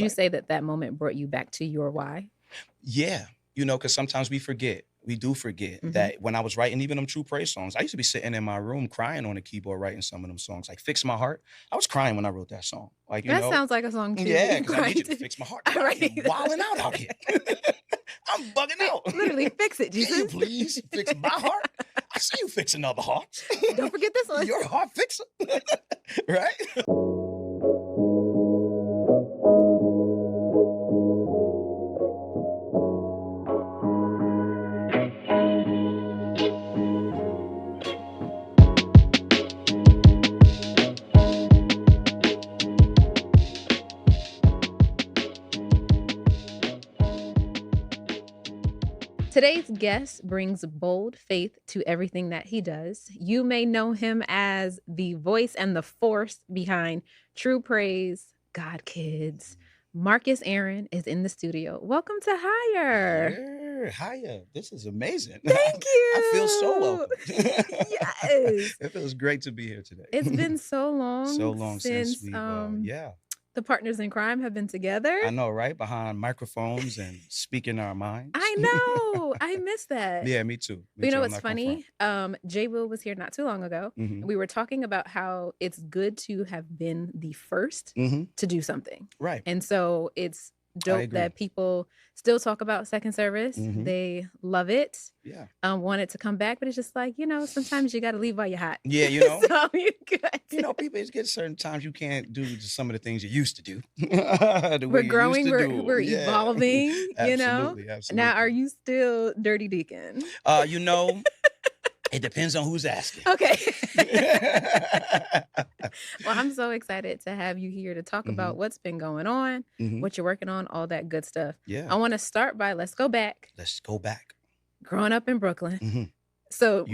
you say that moment brought you back to your why? Yeah, because sometimes we forget. We do forget that when I was writing even them TruPraise songs, I used to be sitting in my room crying on the keyboard writing some of them songs. Like Fix My Heart. I was crying when I wrote that song. Like, That sounds like a song to yeah, me. because I need you to fix my heart. I am wilding out here. I'm bugging out. Literally, fix it, Jesus. Can you please fix my heart? I see you fixing other hearts. Don't forget this one. You're a heart fixer. Right? Today's guest brings bold faith to everything that he does. You may know him as the voice and the force behind TruPraise, God Kids. Marcus Aaron is in the studio. Welcome to Higher. Hiya. This is amazing. Thank you. I feel so welcome. Yes. It feels great to be here today. It's been so long. So long since we've, the partners in crime have been together. I know, right? Behind microphones and speaking our minds. I know. I miss that. Yeah, me too. But you know what's funny? Jay Will was here not too long ago. We were talking about how it's good to have been the first to do something. Right. And so it's dope that people still talk about Second Service. They love it. Yeah. Want it to come back, but it's just like, sometimes you got to leave while you're hot. Yeah, So people, it's get certain times you can't do some of the things you used to do. We're growing, we're evolving, Absolutely. Now, are you still Dirty Deacon? It depends on who's asking. Okay. Well, I'm so excited to have you here to talk about what's been going on, what you're working on, all that good stuff. Yeah. I want to start by let's go back. Growing up in Brooklyn. So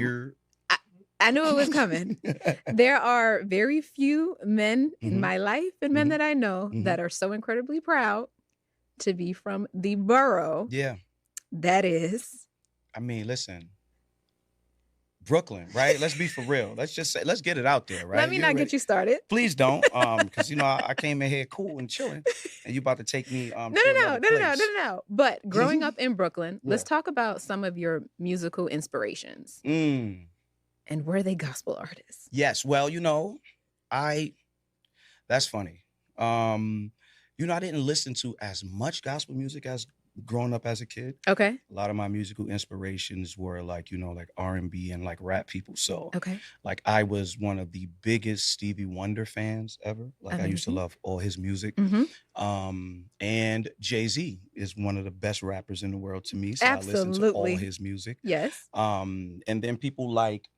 I knew it was coming. There are very few men in my life and men that I know that are so incredibly proud to be from the borough. Yeah. That is. I mean, listen. Brooklyn, right? Let's be for real. Let's get it out there, right? Let me not get you started. Please don't, because I came in here cool and chilling, and you about to take me. No. But growing up in Brooklyn, let's talk about some of your musical inspirations. And were they gospel artists? Yes. Well, that's funny. I didn't listen to as much gospel music as growing up as a kid. Okay. A lot of my musical inspirations were like R&B and like rap people. So like I was one of the biggest Stevie Wonder fans ever. Like I used to love all his music. And Jay-Z is one of the best rappers in the world to me. So Absolutely. I listen to all his music. Yes. And then people like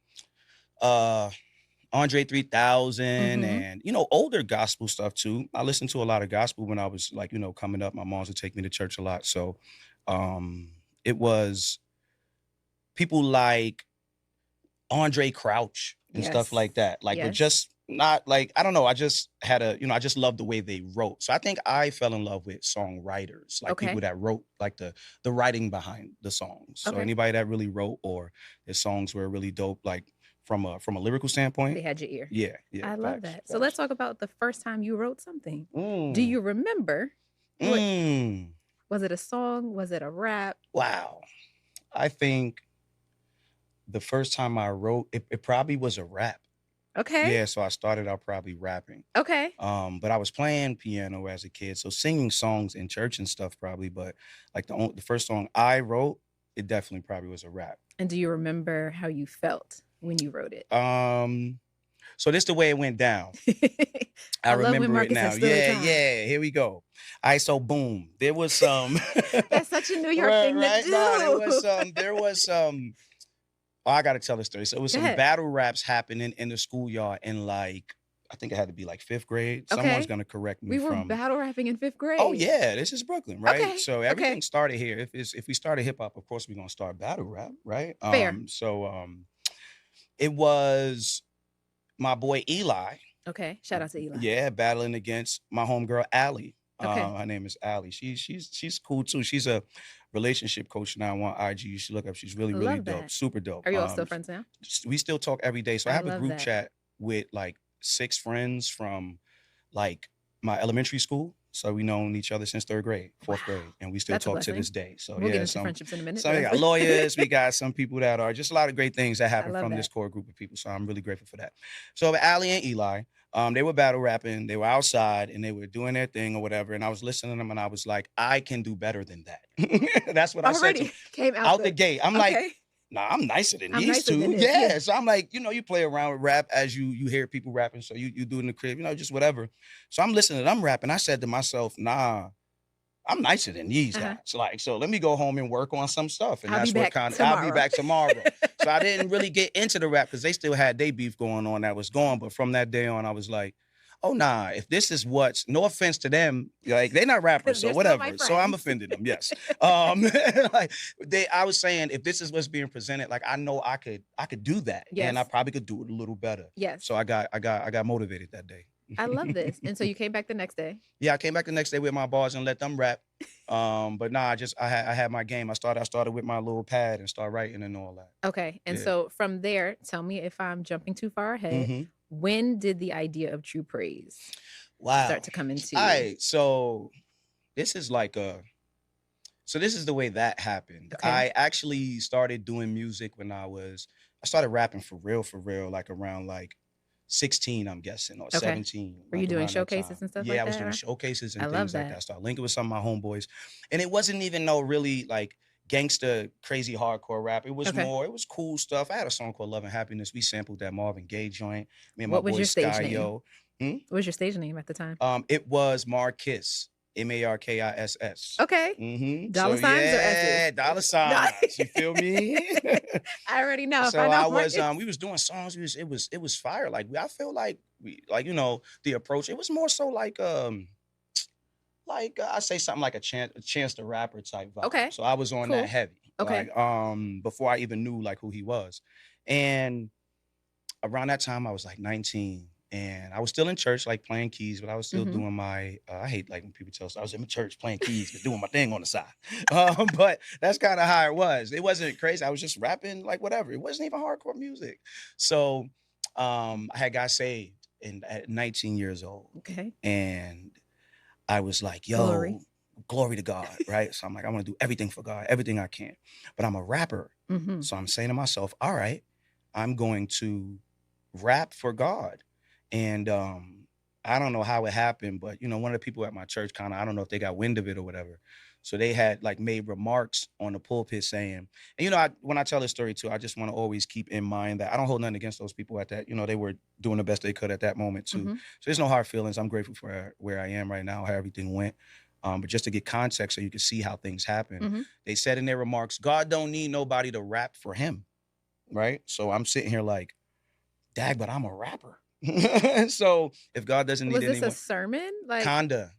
Andre 3000 and, older gospel stuff too. I listened to a lot of gospel when I was like, coming up. My mom would take me to church a lot. So it was people like Andre Crouch and stuff like that. Like, but just not like, I don't know. I just had I just loved the way they wrote. So I think I fell in love with songwriters, like people that wrote like the writing behind the songs. So anybody that really wrote or their songs were really dope, like, from a lyrical standpoint. They had your ear. Yeah. I love that. So let's talk about the first time you wrote something. Do you remember? Was it a song? Was it a rap? Wow. I think the first time I wrote, it probably was a rap. Okay. Yeah, so I started out probably rapping. Okay. But I was playing piano as a kid, so singing songs in church and stuff probably, but like the first song I wrote, it definitely probably was a rap. And do you remember how you felt when you wrote it? So this the way it went down. I remember it now. Yeah, here we go. All right, so boom. There was some That's such a New York thing to do. No, there was some I gotta tell the story. So it was some battle raps happening in the schoolyard in like, I think it had to be like 5th grade. Someone's gonna correct me. We were battle rapping in 5th grade. Oh yeah, this is Brooklyn, right? Okay. So everything started here. If we started hip hop, of course we're gonna start battle rap, right? Fair. So it was my boy Eli. Okay, shout out to Eli. Yeah, battling against my homegirl Allie. Okay. Her name is Allie. She's cool too. She's a relationship coach now on IG. You should look up. She's really dope. Super dope. Are you all still friends now? We still talk every day. So I have a group chat with like 6 friends from like my elementary school. So we known each other since 3rd grade, 4th Wow. grade, and we still That's a talk to blessing. this day. So We'll get yeah, into friendships in a minute. so we got lawyers, we got some people that are just a lot of great things that happen from this core group of people. So I'm really grateful for that. So Allie and Eli, they were battle rapping, they were outside and they were doing their thing or whatever. And I was listening to them and I was like, I can do better than that. That's what I said to them. Came out the gate. I'm like, nah, I'm nicer than these two. Yeah. So I'm like, you play around with rap as you hear people rapping. So you do in the crib, just whatever. So I'm listening to them rapping. I said to myself, nah, I'm nicer than these guys. Like, so let me go home and work on some stuff. And that's what I'll be back tomorrow. So I didn't really get into the rap because they still had their beef going on that was going. But from that day on, I was like, oh, nah, if this is no offense to them, like they're not rappers, so whatever. So I'm offending them, yes. I was saying, if this is what's being presented, like I know I could do that. Yes. And I probably could do it a little better. Yes. So I got motivated that day. I love this. And so you came back the next day? Yeah, I came back the next day with my bars and let them rap. But nah, I had my game. I started with my little pad and started writing and all that. Okay. And so from there, tell me if I'm jumping too far ahead. When did the idea of TruPraise start to come into? All right. So this is this is the way that happened. Okay. I actually started doing music when I started rapping for real, like around 16, I'm guessing, or 17. Were you doing showcases and stuff like that? Yeah, I was doing showcases and things like that. I started linking with some of my homeboys. And it wasn't even no really gangster, crazy, hardcore rap. It was more, it was cool stuff. I had a song called Love and Happiness. We sampled that Marvin Gaye joint. Me and my boy Sky Yo. What was your stage name at the time? It was Markiss. Markiss. Okay. Dollar signs or S's? Yeah, dollar signs. You feel me? I already know. So we was doing songs. It was fire. I feel like the approach. It was more so I say something like a Chance the Rapper type vibe. Okay. So I was on that heavy. Okay. Before I even knew who he was, and around that time I was 19. And I was still in church, playing keys, but I was still doing my, I hate when people tell us I was in church playing keys, but doing my thing on the side. But that's kind of how it was. It wasn't crazy. I was just rapping, whatever. It wasn't even hardcore music. So I had got saved at 19 years old. Okay. And I was like, yo, glory to God, right? So I'm like, I want to do everything for God, everything I can. But I'm a rapper. So I'm saying to myself, all right, I'm going to rap for God. And I don't know how it happened, but one of the people at my church I don't know if they got wind of it or whatever. So they had made remarks on the pulpit saying, and when I tell this story too, I just want to always keep in mind that I don't hold nothing against those people at that. They were doing the best they could at that moment too. So there's no hard feelings. I'm grateful for where I am right now, how everything went. But just to get context so you can see how things happen, they said in their remarks, God don't need nobody to rap for him, right? So I'm sitting here dag, but I'm a rapper. So if God doesn't need anyone, was this a sermon? Kinda.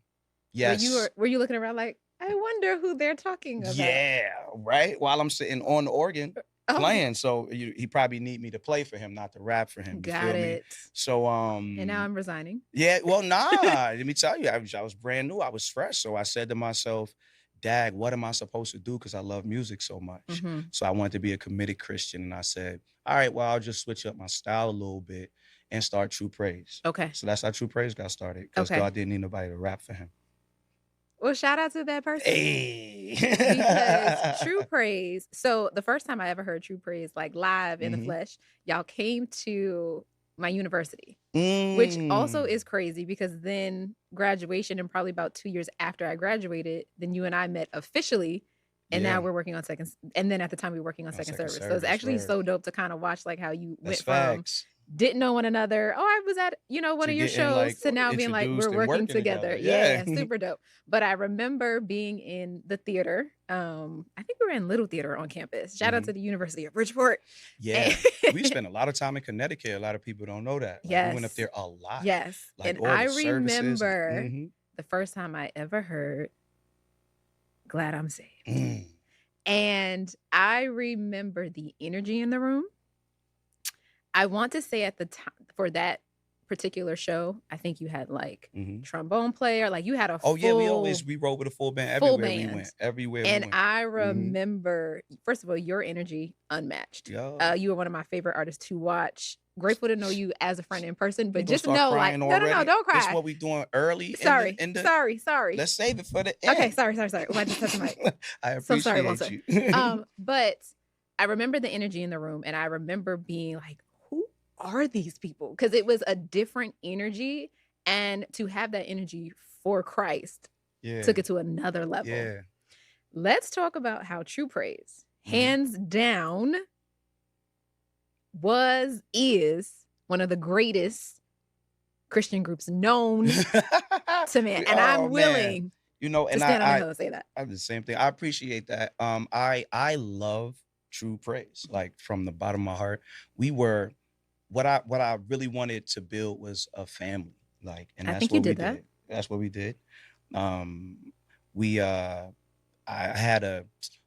Yes. Were you looking around I wonder who they're talking about? Yeah, right. While I'm sitting on the organ playing, so he probably need me to play for him, not to rap for him. Got it. So and now I'm resigning. Yeah. Well, let me tell you, I was brand new. I was fresh. So I said to myself, Dag, what am I supposed to do? Because I love music so much. So I wanted to be a committed Christian, and I said, all right, well, I'll just switch up my style a little bit and start TruPraise. Okay. So that's how TruPraise got started, because God didn't need nobody to rap for him. Well, shout out to that person. Hey. Because TruPraise. So the first time I ever heard TruPraise live in the flesh, y'all came to my university, which also is crazy because then graduation, and probably about 2 years after I graduated, then you and I met officially. And now we're working on second. And then at the time we were working on second service. So it's actually so dope to kind of watch how you went from didn't know one another. Oh, I was at, one of your shows to now being we're working together. Yeah, super dope. But I remember being in the theater. I think we were in Little Theater on campus. Shout out to the University of Bridgeport. Yeah. We spent a lot of time in Connecticut. A lot of people don't know that. We went up there a lot. Yes. And I remember the first time I ever heard Glad I'm Saved. And I remember the energy in the room. I want to say at the time for that particular show, I think you had trombone player, you had a full. Oh yeah, we rolled with a full band everywhere we went. Everywhere we went. And I remember, first of all, your energy unmatched. You were one of my favorite artists to watch grateful to know you as a friend in person, but You gonna just start know, like, crying no, already? don't This cry. what we doing early Sorry, in the sorry. Let's save it for the end. Okay, sorry. Oh, I just touched the mic. I So sorry, won't appreciate say. you. But I remember the energy in the room, and I remember being like, who are these people? Because it was a different energy, and to have that energy for Christ took it to another level. Yeah. Let's talk about how TruPraise, hands down, is one of the greatest Christian groups known to man. And I'm willing to stand on the hill and say that. I have the same thing. I appreciate that. I love TruPraise, like from the bottom of my heart. We were what I really wanted to build was a family, like, and that's what we did. That's what we did. I had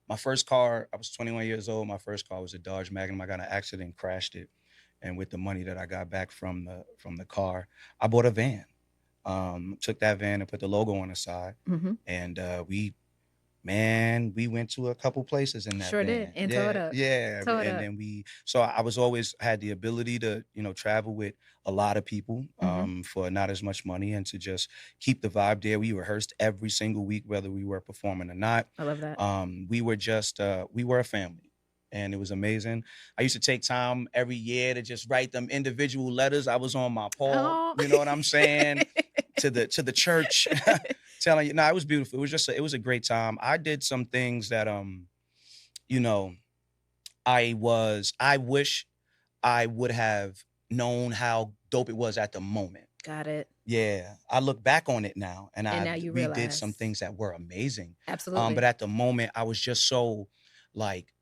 my first car. I was 21 years old. My first car was a Dodge Magnum. I got in an accident, crashed it, and with the money that I got back from the car, I bought a van. Took that van and put the logo on the side, and we went to a couple places in that Sure van. did, and tore it up. And then so I was always had the ability to travel with a lot of people for not as much money, and to just keep the vibe there. We rehearsed every single week, whether we were performing or not. I love that. We were a family, and it was amazing. I used to take time every year to just write them individual letters. I was on my Paul, you know what I'm saying, to the church, telling you. No, it was beautiful. It was just it was a great time. I did some things that I wish I would have known how dope it was at the moment. Got it. Yeah, I look back on it now, and we did some things that were amazing. Absolutely. But at the moment, I was just so like.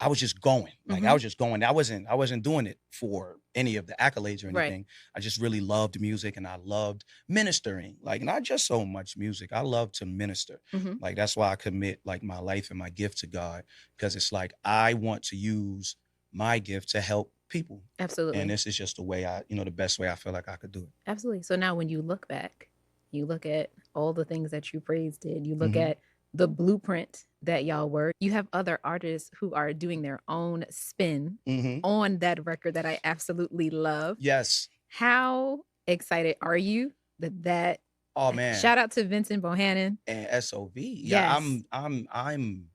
I was just going. Like I was just going. I wasn't doing it for any of the accolades or anything. Right. I just really loved music, and I loved ministering. Like not just so much music. I love to minister. Like that's why I commit like my life and my gift to God, because it's like I want to use my gift to help people. Absolutely. And this is just the way the best way I feel like I could do it. Absolutely. So now when you look back, you look at all the things that TruPraise did, you look at the blueprint that y'all were. You have other artists who are doing their own spin on that record that I absolutely love. Yes. How excited are you that oh man. Shout out to Vincent Bohannon and SOV. Yeah, yes. I'm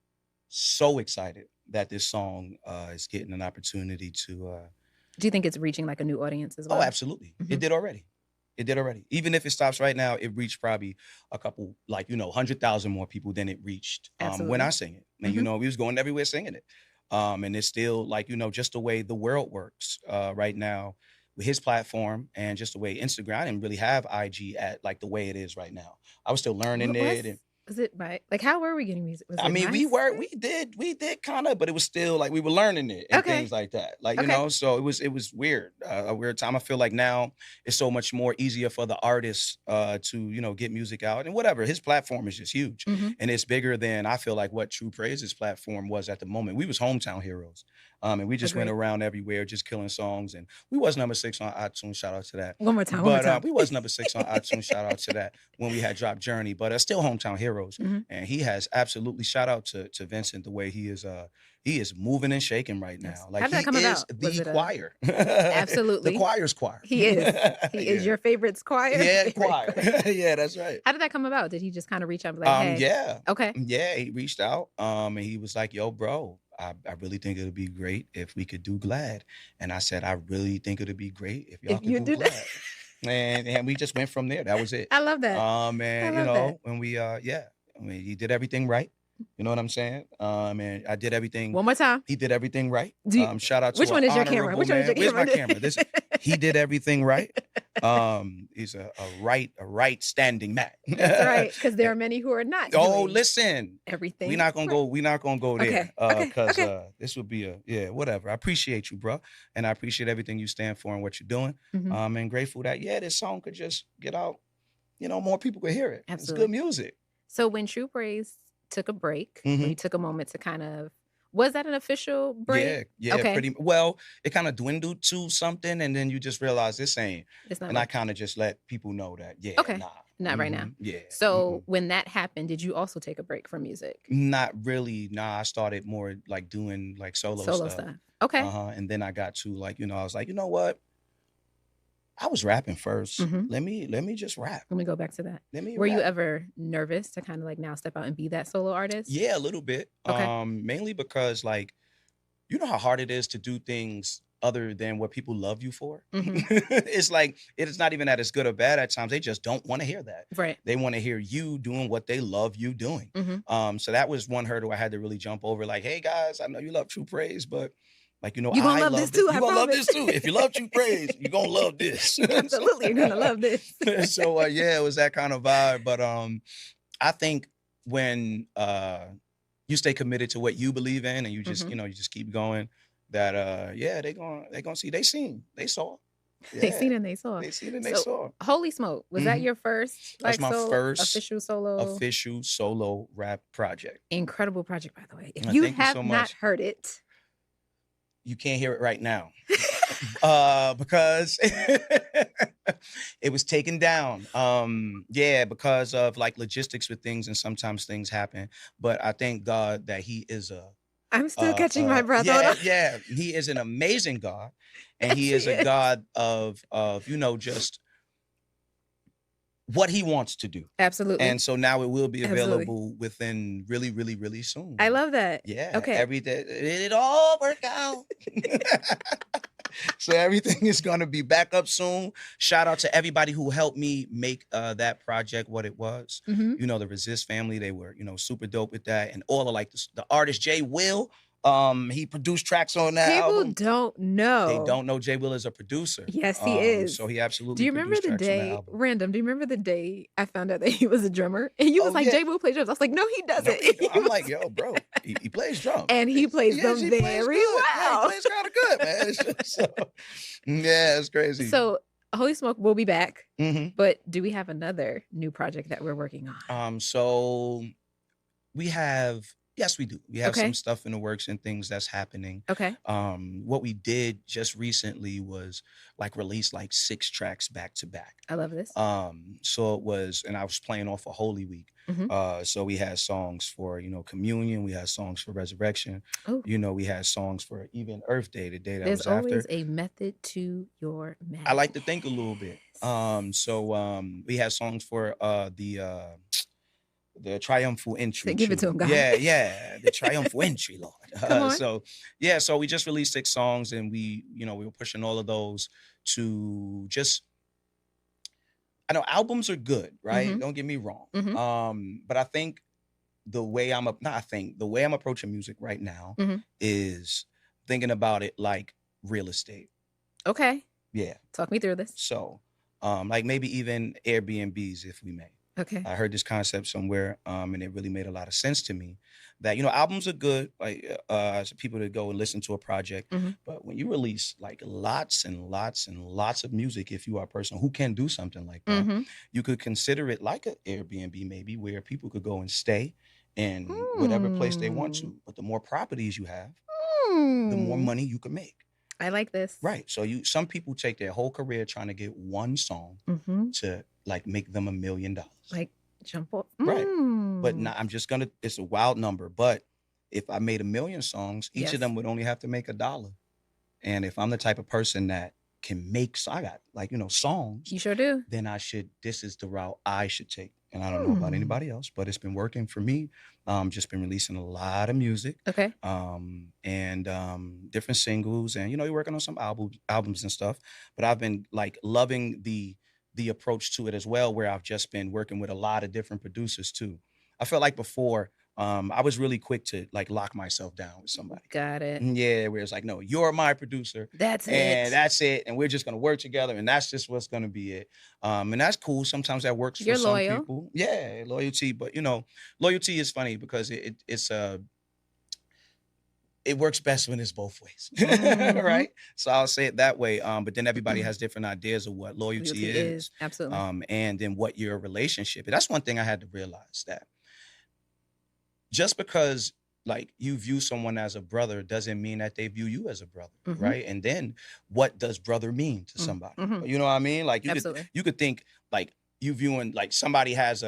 so excited that this song is getting an opportunity to do you think it's reaching like a new audience as well? Oh, absolutely. It did already. Even if it stops right now, it reached probably a couple, 100,000 more people than it reached when I sing it. And, we was going everywhere singing it. And it's still just the way the world works right now with his platform, and just the way Instagram. I didn't really have IG at like the way it is right now. I was still learning it. And was it how were we getting music? I mean, we did kind of, but it was still like we were learning it and things like that. So it was weird, a weird time. I feel like now it's so much more easier for the artists to, get music out and whatever. His platform is just huge, and it's bigger than I feel like what TruPraise's platform was at the moment. We was hometown heroes. And we just went around everywhere just killing songs, and we was number 6 on iTunes. Shout out to that. One more time. We was number 6 on iTunes. Shout out to that when we had dropped Journey, but still hometown heroes. And he has absolutely shout out to Vincent, the way he is moving and shaking right now. Like he is the choir. Absolutely. The choir's choir. He is. He is your favorite's choir. Yeah, choir. Yeah, that's right. How did that come about? Did he just kind of reach out and be like, hey? Yeah. Okay. Yeah, he reached out. And he was like, yo, bro, I really think it would be great if we could do Glad. And I said, I really think it would be great if y'all could do Glad. And we just went from there. That was it. I love that. And when we he did everything right. You know what I'm saying? And I did everything. One more time. He did everything right. Shout out to which one is your camera? Which one is your camera? Where's my camera? He did everything right. He's a right standing man. That's right, because there are many who are not. Listen. Everything. We're not gonna go there. Because this would be whatever. I appreciate you, bro, and I appreciate everything you stand for and what you're doing. And grateful that this song could just get out. More people could hear it. Absolutely. It's good music. So when TruPraise took a break, we took a moment to kind of, Was that an official break? Yeah, Okay. pretty well. It kind of dwindled to something, and then you just realize this ain't. It's not And I working. kind of just let people know that, Okay. nah, Not right now. yeah. So when that happened, did you also take a break from music? Not really. Nah, I started more like doing like solo stuff. Okay. And then I got to like, I was like, you know what? I was rapping first. Let me just rap. Let me go back to that. Let me Were you rap. ever nervous to kind of like now step out and be that solo artist? Yeah, a little bit. Okay. Mainly because like, you know how hard it is to do things other than what people love you for. It's like, it's not even that it's good or bad at times. They just don't want to hear that. Right. They want to hear you doing what they love you doing. So that was one hurdle I had to really jump over. Like, hey guys, I know you love TruPraise, but like, you're gonna love this too. You're gonna love this too. If you love TruPraise, you're gonna love this. Absolutely, you're gonna love this. So yeah, it was that kind of vibe. But I think when you stay committed to what you believe in, and you just you just keep going, that yeah, they gonna see. They seen, they saw. Yeah. They seen and they saw. They seen and they saw. Holy smoke! Was that your first? That's my first official solo rap project. Incredible project, by the way. If you have not heard it, you can't hear it right now. Because it was taken down. Yeah, because of like logistics with things, and sometimes things happen. But I thank God that He is I'm still catching my breath. Yeah, He is an amazing God, and He is a God of just what He wants to do. Absolutely. And so now it will be available within really, really, really soon. I love that. Yeah. Okay. Every day, it all work out. So everything is going to be back up soon. Shout out to everybody who helped me make that project what it was. The Resist family, they were, super dope with that. And all of like the artist Jay Will, he produced tracks on that album. People don't know. They don't know Jay Will is a producer. Yes, he is. So he absolutely. Do you remember the day, random? Do you remember the day I found out that he was a drummer? And you was like, Jay Will plays drums. I was like, no, he doesn't. No, I'm like, yo, bro, he plays drums, and he plays them very well. Yeah, he plays kind of good, man. So, yeah, it's crazy. So Holy Smoke will be back, but do we have another new project that we're working on? So we have. Yes, we do. We have some stuff in the works and things that's happening. Okay. What we did just recently was like release like 6 tracks back to back. I love this. So it was, and I was playing off of Holy Week. So we had songs for, communion. We had songs for resurrection. Oh. We had songs for even Earth Day, the day that There's was after. There's always a method to your madness. I like to think a little bit. So we had songs for the triumphal entry. So give it to him, God. Yeah, the triumphal entry, Lord. Come on. So we just released 6 songs, and we were pushing all of those to just. I know albums are good, right? Don't get me wrong. But I think the way I'm approaching music right now is thinking about it like real estate. Okay. Yeah. Talk me through this. So, like maybe even Airbnbs, if we may. Okay. I heard this concept somewhere, and it really made a lot of sense to me. That albums are good, like for people to go and listen to a project. But when you release like lots and lots and lots of music, if you are a person who can do something like that, you could consider it like an Airbnb, maybe, where people could go and stay in whatever place they want to. But the more properties you have, the more money you can make. I like this. Right. So some people take their whole career trying to get one song to like make them $1 million. Like jump up. Right. But now it's a wild number. But if I made 1 million songs, each of them would only have to make $1. And if I'm the type of person that can make, I got like, songs. You sure do. Then this is the route I should take. And I don't know about anybody else, but it's been working for me. Just been releasing a lot of music. Okay. And different singles, and you're working on some albums and stuff. But I've been like loving the approach to it as well, where I've just been working with a lot of different producers too. I felt like before, I was really quick to like lock myself down with somebody. Got it. Yeah, where it's like, no, you're my producer. That's it. And we're just going to work together, and that's just what's going to be it. And that's cool. Sometimes that works for some people. Yeah, loyalty. But, loyalty is funny because it works best when it's both ways, right? So I'll say it that way. But then everybody has different ideas of what loyalty is. Absolutely. And then what your relationship is. That's one thing I had to realize, that just because like you view someone as a brother doesn't mean that they view you as a brother, right? And then what does brother mean to somebody? You know what I mean? Like you could think like you viewing like somebody has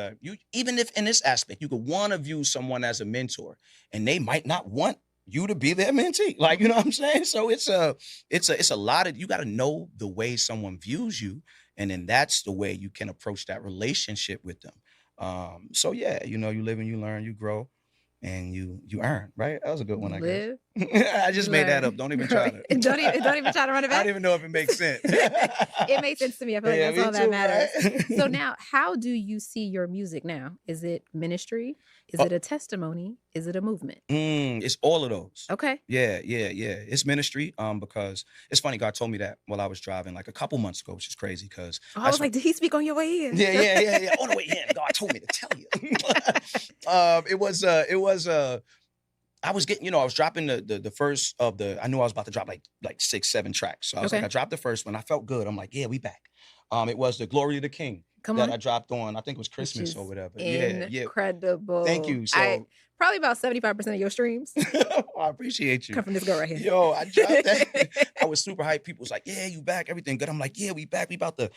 even if in this aspect you could want to view someone as a mentor and they might not want you to be their mentee. Like, you know what I'm saying? So it's a lot of, you got to know the way someone views you, and then that's the way you can approach that relationship with them. So yeah, you know, you live and you learn, you grow, and you earn, right? That was a good one, I guess. I just made that up. Don't even try to. don't even try to run it back. I don't even know if it makes sense. It makes sense to me. I feel like that's all that matters. Right? So now, how do you see your music now? Is it ministry? Is it a testimony? Is it a movement? It's all of those. Okay. Yeah. It's ministry. Because it's funny, God told me that while I was driving like a couple months ago, which is crazy because I was like, did he speak on your way in? Yeah. On the way in, God told me to tell you. I was getting, I was dropping the first of I knew I was about to drop like 6-7 tracks. So I was like, I dropped the first one. I felt good. I'm like, yeah, we back. It was the Glory to the King that I dropped on, I think it was Christmas or whatever. Incredible. Thank you. So probably about 75% of your streams. I appreciate you. Come from this girl right here. Yo, I dropped that. I was super hyped. People was like, yeah, you back, everything good. I'm like, yeah, we back. We about to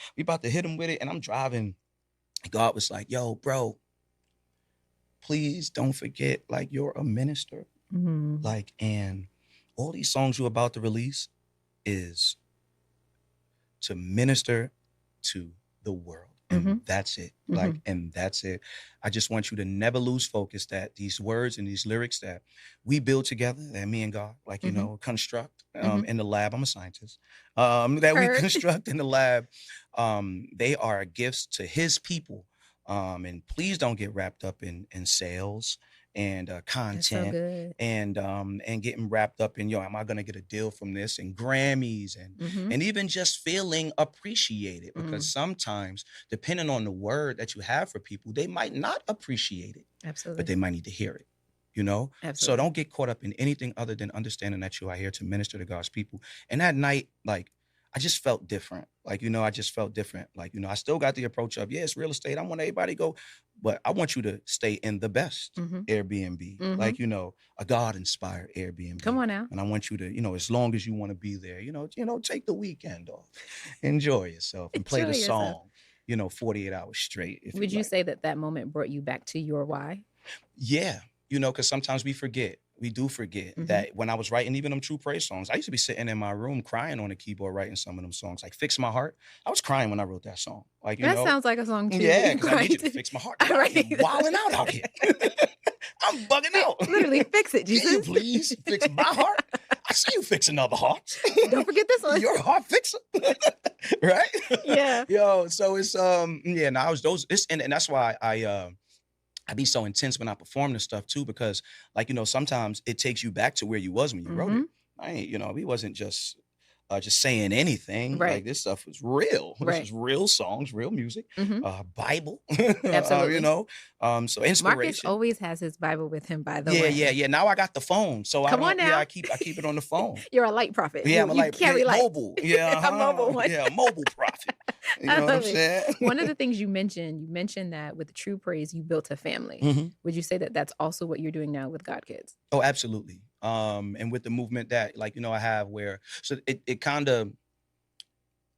hit them with it. And I'm driving. God was like, yo, bro, please don't forget, like, you're a minister. Like, and all these songs you're about to release is to minister to the world. And that's it. Like, and that's it. I just want you to never lose focus that these words and these lyrics that we build together, that me and God, like, you know, construct in the lab. I'm a scientist. That we construct in the lab. They are gifts to his people. And please don't get wrapped up in sales and content and getting wrapped up in, am I gonna get a deal from this, and Grammys and even just feeling appreciated, because sometimes depending on the word that you have for people, they might not appreciate it. Absolutely. But they might need to hear it. Absolutely. So don't get caught up in anything other than understanding that you are here to minister to God's people. And that night, like, I just felt different. Like, I just felt different. Like, I still got the approach of, it's real estate. I want everybody to go, but I want you to stay in the best Airbnb, like, a God-inspired Airbnb. Come on now. And I want you to, as long as you want to be there, take the weekend off, enjoy yourself, and play the song, 48 hours straight. Would you say that moment brought you back to your why? Yeah. Because sometimes we forget. We do forget that when I was writing even them TruPraise songs, I used to be sitting in my room crying on the keyboard writing some of them songs. Like Fix My Heart. I was crying when I wrote that song. Like, that sounds like a song too. Yeah, because I need you to fix my heart. I'm wilding out here. I'm bugging out. Literally fix it, Jesus. Can you please fix my heart? I see you fix another heart. Don't forget this one. You're a heart fixer. Right? Yeah. Yo, so it's now I was and that's why I be so intense when I perform this stuff too, because like, sometimes it takes you back to where you was when you wrote it. I ain't, we wasn't just saying anything. Right. Like this stuff was real. This was real songs, real music, Bible. Absolutely. So inspiration. Marcus always has his Bible with him, by the way. Yeah. Now I got the phone. So I keep it on the phone. You're a light prophet. Yeah, I'm a light carry light. Mobile. Yeah. A mobile one. Yeah, a mobile prophet. You know what I'm saying? One of the things you mentioned that with TruPraise, you built a family. Would you say that that's also what you're doing now with God Kids? Oh, absolutely. And with the movement that, like, I have where, so it kind of,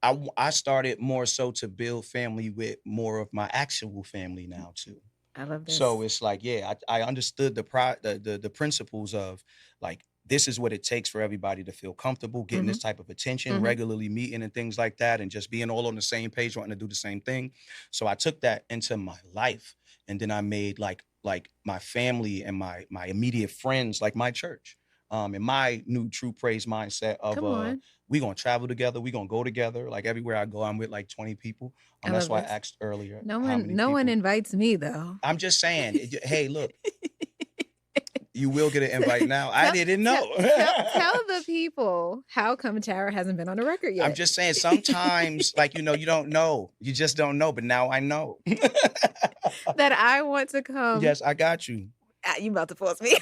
I started more so to build family with more of my actual family now too. I love this. So it's like, I understood the principles of like, this is what it takes for everybody to feel comfortable, getting this type of attention, regularly meeting and things like that, and just being all on the same page, wanting to do the same thing. So I took that into my life, and then I made like my family and my immediate friends, like my church, and my new TruPraise mindset of we gonna travel together, we gonna go together. Like everywhere I go, I'm with like 20 people. That's why I asked earlier. No one invites me though. I'm just saying, hey, look. You will get an invite now. I didn't know. Tell the people how come Tara hasn't been on the record yet. I'm just saying sometimes, like, you don't know. You just don't know. But now I know. That I want to come. Yes, I got you. You about to force me.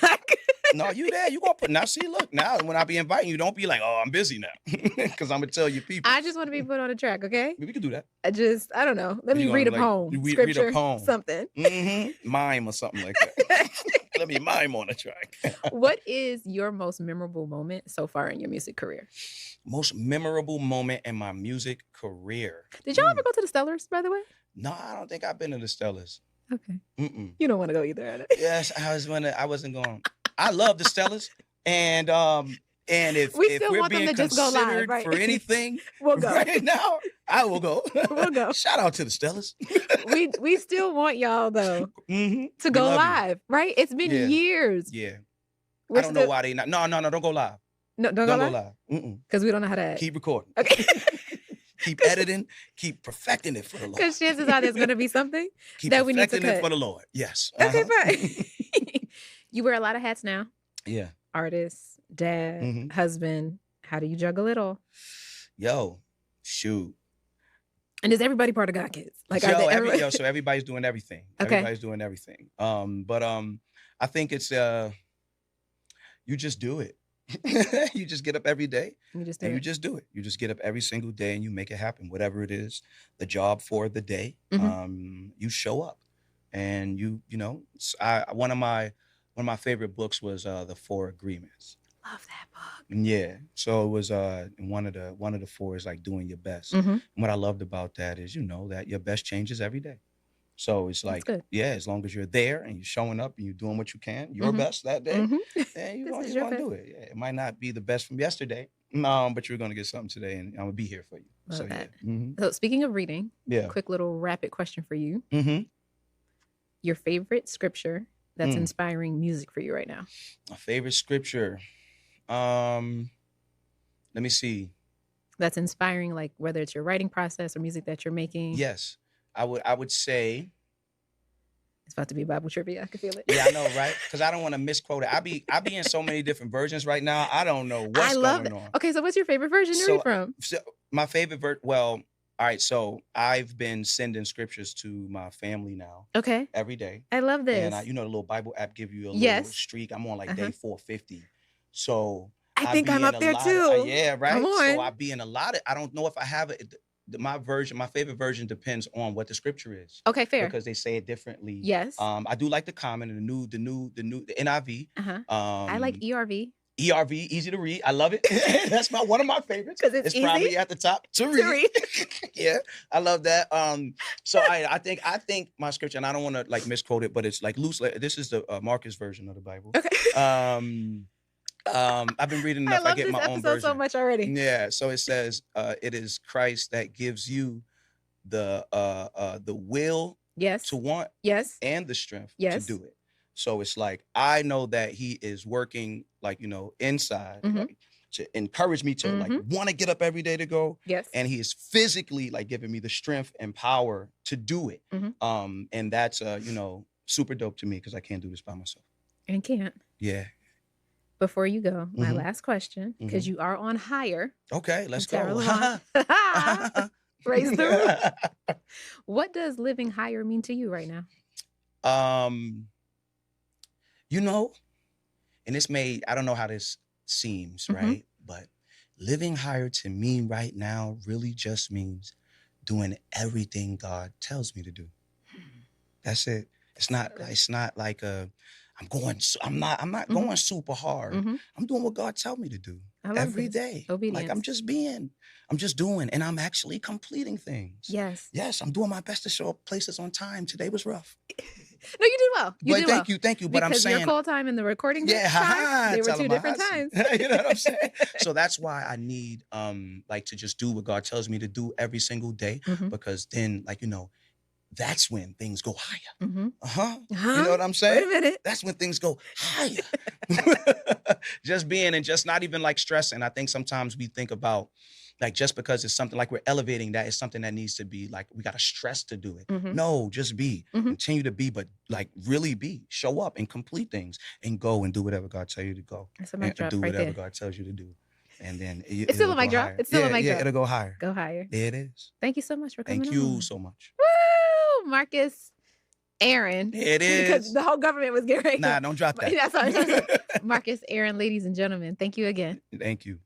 No, you there. You gonna put now. See, look, now when I be inviting you, don't be like, oh, I'm busy now. Because I'm gonna tell you people. I just want to be put on a track, okay? We can do that. I don't know. Let me read a poem. Read a poem. Something. Mime or something like that. Let me mime on a track. What is your most memorable moment so far in your music career? Most memorable moment in my music career. Did y'all ever go to the Stellars, by the way? No, I don't think I've been to the Stellars. Okay. You don't want to go either. Yes, I wasn't going. I love the Stellars, and if we're being considered for anything, we'll go right now. I will go. We'll go. Shout out to the Stellars. we still want y'all though to go live, right? It's been years. Yeah. I don't know why they not. No, don't go live. No, don't go live. Because we don't know how to edit. Keep recording. Okay. Keep editing. Keep perfecting it for the Lord. Because chances are there's going to be something that we need to cut. Perfecting it for the Lord. Yes. Okay, fine. You wear a lot of hats now. Yeah. Artist, dad, husband. How do you juggle it all? Yo, shoot. And is everybody part of God Kids? Like, so everybody's doing everything. Okay. Everybody's doing everything. But I think it's you just do it. You just get up every day you just do it. You just get up every single day and you make it happen. Whatever it is, the job for the day, you show up, and you know. One of my favorite books was The 4 Agreements. Love that book. Yeah. So it was one of the 4 is like doing your best. And what I loved about that is, you know, that your best changes every day. So it's like, as long as you're there and you're showing up and you're doing what you can, your best that day, and you're going to do it. Yeah, it might not be the best from yesterday, but you're going to get something today, and I'm going to be here for you. Love that. So speaking of reading, quick little rapid question for you. Your favorite scripture that's inspiring music for you right now? My favorite scripture. Let me see. That's inspiring, like whether it's your writing process or music that you're making. Yes. I would say it's about to be Bible trivia. I can feel it. Yeah, I know, right? Because I don't want to misquote it. I be in so many different versions right now. I don't know what's going on. Okay, so what's your favorite version to read from? So my favorite all right. So I've been sending scriptures to my family now. Okay. Every day. I love this. And the little Bible app give you a little streak. I'm on like day 450. So I think I'm up there too. Yeah, right. So I be in a lot of. I don't know if I have it. My favorite version depends on what the scripture is. Okay, fair. Because they say it differently. Yes. I do like the common and the NIV. I like ERV. ERV, easy to read. I love it. That's one of my favorites. Because it's easy? Probably at the top to read. Yeah, I love that. So I think my scripture, and I don't want to like misquote it, but it's like loose. This is the Marcus version of the Bible. Okay. I've been reading enough. I get my own version so much already. Yeah. So it says, it is Christ that gives you the will to want and the strength to do it. So it's like, I know that he is working like, inside like, to encourage me to like want to get up every day to go. Yes. And he is physically like giving me the strength and power to do it. And that's, super dope to me because I can't do this by myself. And can't. Yeah. Before you go, my last question, because you are on hire. Okay, let's go. Praise the Lord. What does living higher mean to you right now? And it's I don't know how this seems, right? But living higher to me right now really just means doing everything God tells me to do. That's it. It's not like I'm not going super hard. I'm doing what God tells me to do every day. Obedience. Like I'm just doing, and I'm actually completing things. Yes, I'm doing my best to show up places on time. Today was rough. No, you did well. Thank you. But I'm saying your call time and the recording time, they were 2 different times. You know what I'm saying? So that's why I need like to just do what God tells me to do every single day, because then that's when things go higher. You know what I'm saying? Wait a minute. That's when things go higher. Just being and just not even like stressing. I think sometimes we think about like just because it's something like we're elevating that is something that needs to be like we got to stress to do it. No, just be. Continue to be, but like really be. Show up and complete things and go and do whatever God tells you to go. That's a mic drop do right whatever there. God tells you to do. And then it's still a mic drop. It's still a mic drop. Yeah, it'll go higher. Go higher. There it is. Thank you so much for coming on. Thank you so much. Woo! Marcus Aaron. It is. Because the whole government was getting ready. Nah, don't drop that. That's all. Marcus Aaron, ladies and gentlemen, thank you again. Thank you.